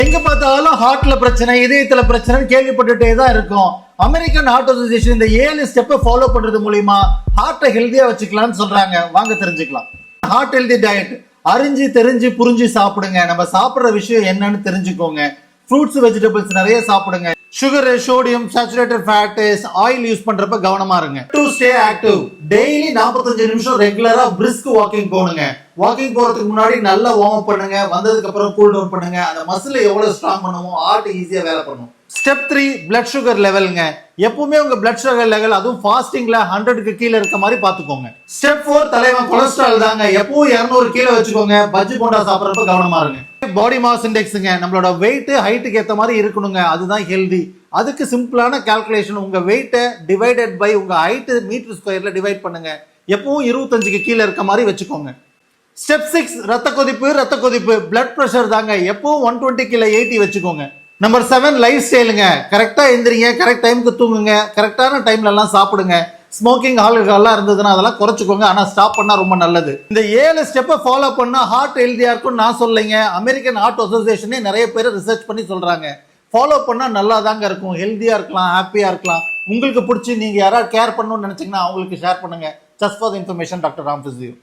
எங்க பார்த்தாலும் ஹார்ட்ல பிரச்சனை, இதயத்துல பிரச்சனை கேள்விப்பட்டுட்டே தான் இருக்கும். அமெரிக்கன் ஹார்ட் அசோசியேஷன் இந்த 7 ஸ்டெப்பை ஃபாலோ பண்றது மூலியமா ஹார்ட்டை ஹெல்தியா வச்சுக்கலாம்னு சொல்றாங்க. வாங்க தெரிஞ்சுக்கலாம். Heart healthy diet. அறிஞ்சு தெரிஞ்சு புரிஞ்சு சாப்பிடுங்க. நம்ம சாப்பிடுற விஷயம் என்னன்னு தெரிஞ்சுக்கோங்க. ஃப்ரூட்ஸ் வெஜிடபிள்ஸ் நிறைய சாப்பிடுங்க. Sugar, sodium, saturated fat, oil use பண்றப்ப கவனமா இருங்க. டு ஸ்டே ஆக்டிவ், டெய்லி 45 நிமிஷம் ரெகுலரா பிரிஸ்க் வாக்கிங் போணுங்க. வாக்கிங் போறதுக்கு முன்னாடி நல்லா வார்ம் அப் பண்ணுங்க. வந்ததுக்கு அப்புறம் கூல் டவுன் பண்ணுங்க. அந்த மசில் எவ்வளவு ஸ்ட்ராங் பண்ணுமோ ஹார்ட் ஈஸியா வேலை பண்ணும். ஸ்டெப் 3 பிளட் சுகர் லெவல்ங்க. எப்பவுமே உங்க பிளட் சுகர் லெவல் அதுவும் ஃபாஸ்டிங்ல 100க்கு கீழ இருக்க மாதிரி பாத்துக்கோங்க. ஸ்டெப் 4 தலைவன் கொலஸ்ட்ரால் தாங்க. எப்பவும் 200 கீழ வச்சுக்கோங்க. பஜ்ஜி போண்டா சாப்பிடறப்ப கவனமா இருங்க. பாடி மாஸ் இண்டெக்ஸ்ங்க. நம்மளோட வெயிட் ஹைட்டுக்கு ஏத்த மாதிரி இருக்கணுங்க. அதுதான் ஹெல்தி. அதுக்கு சிம்பிளான கால்குலேஷன், உங்க வெயிட்டை டிவைடட் பை உங்க ஹைட் மீட்டர் ஸ்கொயர்ல டிவைட் பண்ணுங்க. எப்பவும் 25க்கு கீழ இருக்க மாதிரி வச்சுக்கோங்க. ஸ்டெப் 6 ரத்த கொதிப்பு பிளட் பிரஷர் தாங்க. எப்பவும் 120 கீழ 80 வச்சுக்கோங்க. நம்பர் 7 லைஃப் ஸ்டைலுங்க. கரெக்டா எந்திரிங்க, கரெக்ட் டைமுக்கு தூங்குங்க, கரெக்டான டைம்ல எல்லாம் சாப்பிடுங்க. ஸ்மோக்கிங், ஆல்கஹால்லாம் இருந்ததுன்னா அதெல்லாம் குறைச்சிக்கோங்க. ஆனா ஸ்டாப் பண்ணா ரொம்ப நல்லது. இந்த 7 ஸ்டெப்பை ஃபாலோ பண்ணா ஹார்ட் ஹெல்தியா இருக்கும் நான் சொல்லைங்க. அமெரிக்கன் ஹார்ட் அசோசியேஷனே நிறைய பேர் ரிசர்ச் பண்ணி சொல்றாங்க. ஃபாலோ பண்ணா நல்லா தாங்க இருக்கும். ஹெல்தியா இருக்கலாம், ஹாப்பியா இருக்கலாம். உங்களுக்கு பிடிச்சி நீங்க யாராவது கேர் பண்ணணும்னு நினைச்சீங்கன்னா அவங்களுக்கு ஷேர் பண்ணுங்க. Just for the information, doctor Ram physio.